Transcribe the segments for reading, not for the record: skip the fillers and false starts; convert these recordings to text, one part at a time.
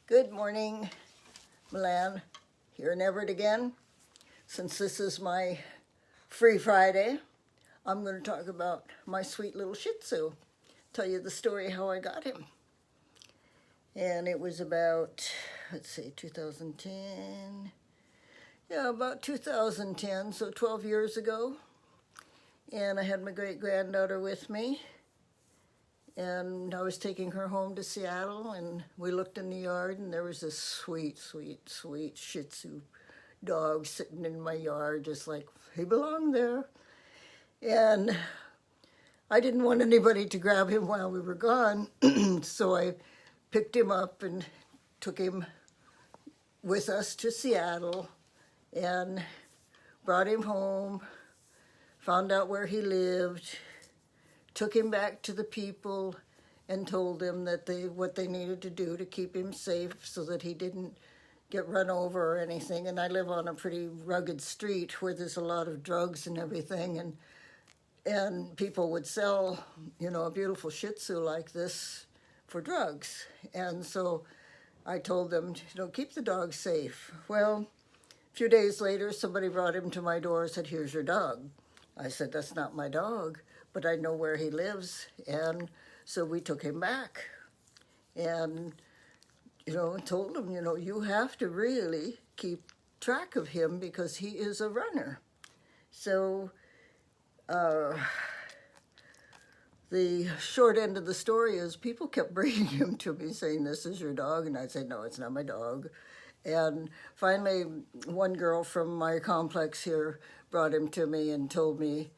Good morning, Milan, here in Everett again. Since this is my free Friday, I'm going to talk about my sweet little Shih Tzu. Tell you the story how I got him. And it was about, 2010. Yeah, about 2010, so 12 years ago. And I had my great-granddaughter with me. And I was taking her home to Seattle, and we looked in the yard, and there was this sweet, sweet, sweet Shih Tzu dog sitting in my yard, just like he belonged there. And I didn't want anybody to grab him while we were gone, so I picked him up and took him with us to Seattle and brought him home, found out where he lived, took him back to the people and told them that what they needed to do to keep him safe so that he didn't get run over or anything. And I live on a pretty rugged street where there's a lot of drugs and everything, and people would sell, a beautiful Shih Tzu like this for drugs. And so I told them, keep the dog safe. Well, a few days later, somebody brought him to my door and said, "Here's your dog." I said, "That's not my dog, but I know where he lives." And so we took him back and, told him, you have to really keep track of him because he is a runner. So the short end of the story is people kept bringing him to me saying, "This is your dog." And I'd say, "No, it's not my dog." And finally, one girl from my complex here brought him to me and told me,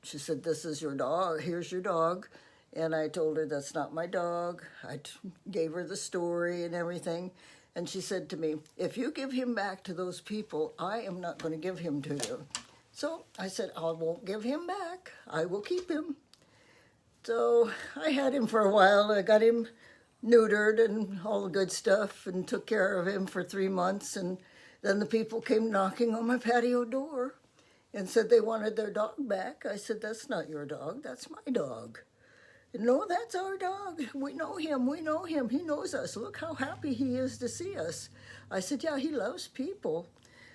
she said, "This is your dog, here's your dog." And I told her, "That's not my dog." I gave her the story and everything. And she said to me, "If you give him back to those people, I am not going to give him to you." So I said, "I won't give him back. I will keep him." So I had him for a while. I got him neutered and all the good stuff and took care of him for 3 months. And then the people came knocking on my patio door and said they wanted their dog back. I said, "That's not your dog, that's my dog." "No, that's our dog. We know him, we know him. He knows us. Look how happy he is to see us." I said, "Yeah, he loves people."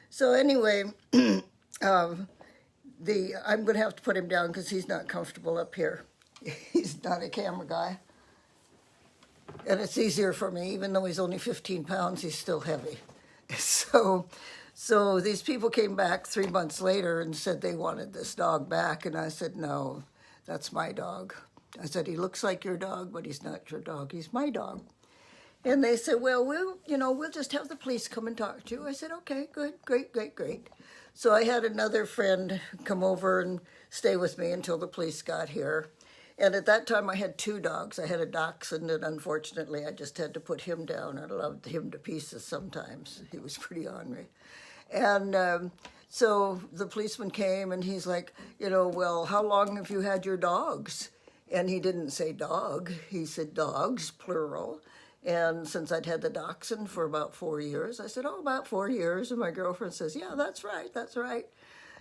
So anyway, I'm going to have to put him down because he's not comfortable up here. He's not a camera guy. And it's easier for me, even though he's only 15 pounds, he's still heavy. So these people came back 3 months later and said they wanted this dog back. And I said, "No, that's my dog." I said, "He looks like your dog, but he's not your dog. He's my dog." And they said, "Well, we'll just have the police come and talk to you." I said, "Okay, good, great, great, great." So I had another friend come over and stay with me until the police got here. And at that time, I had 2 dogs. I had a dachshund, and unfortunately, I just had to put him down. I loved him to pieces sometimes. He was pretty ornery. And so the policeman came, and he's like, "Well, how long have you had your dogs?" And he didn't say dog. He said dogs, plural. And since I'd had the dachshund for about 4 years, I said, "Oh, about 4 years." And my girlfriend says, "Yeah, that's right, that's right."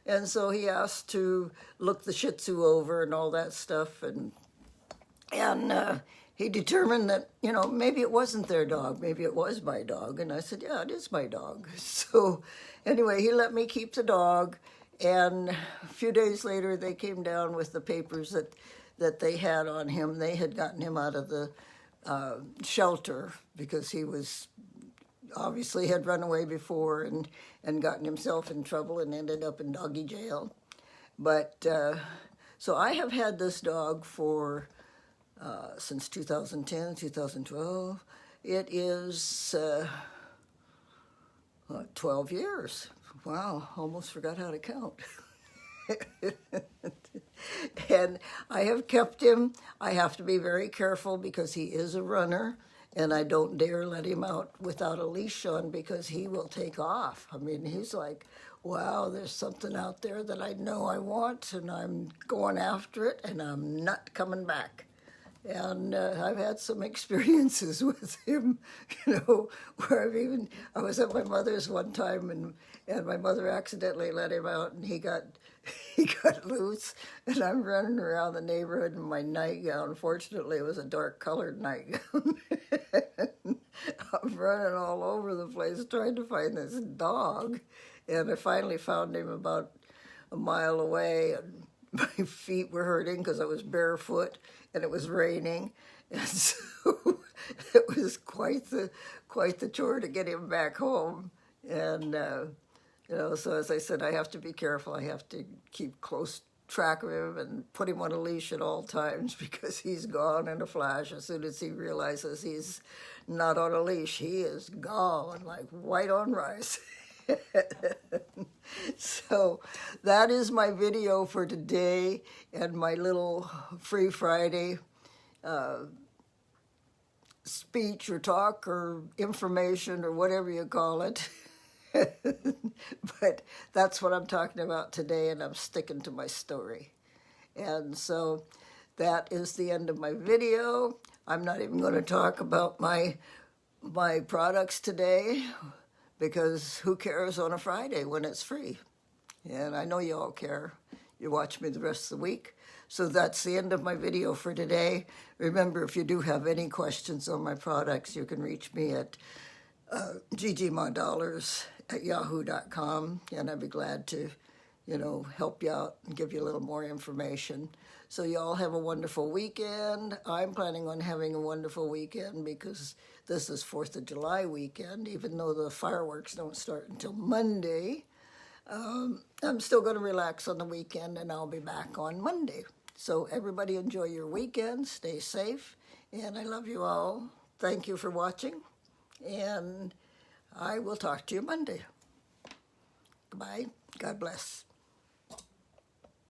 And so he asked to look the Shih Tzu over and all that stuff. And he determined that, maybe it wasn't their dog. Maybe it was my dog. And I said, "Yeah, it is my dog." So anyway, he let me keep the dog. And a few days later, they came down with the papers that they had on him. They had gotten him out of the shelter because he was obviously had run away before and gotten himself in trouble and ended up in doggy jail. But so I have had this dog for since 2010, 2012. It is 12 years. Wow, almost forgot how to count. And I have kept him. I have to be very careful because he is a runner, and I don't dare let him out without a leash on because he will take off. I mean, he's like, "Wow, there's something out there that I know I want, and I'm going after it, and I'm not coming back." And I've had some experiences with him, where I was at my mother's one time, and my mother accidentally let him out, and he got loose, and I'm running around the neighborhood in my nightgown. Fortunately, it was a dark colored nightgown. I'm running all over the place trying to find this dog. And I finally found him about a mile away, and my feet were hurting because I was barefoot and it was raining. And so it was quite the chore to get him back home. And so as I said, I have to be careful. I have to keep close track of him and put him on a leash at all times because he's gone in a flash. As soon as he realizes he's not on a leash, he is gone like white on rice. So that is my video for today and my little Free Friday speech or talk or information or whatever you call it. But that's what I'm talking about today, and I'm sticking to my story. And so that is the end of my video. I'm not even going to talk about my products today because who cares on a Friday when it's free? And I know you all care. You watch me the rest of the week. So that's the end of my video for today. Remember, if you do have any questions on my products, you can reach me at ggmadollars@yahoo.com, and I'd be glad to, help you out and give you a little more information. So you all have a wonderful weekend. I'm planning on having a wonderful weekend because this is 4th of July weekend, even though the fireworks don't start until Monday. I'm still going to relax on the weekend, and I'll be back on Monday. So everybody enjoy your weekend, stay safe, and I love you all. Thank you for watching, and I will talk to you Monday. Goodbye. God bless.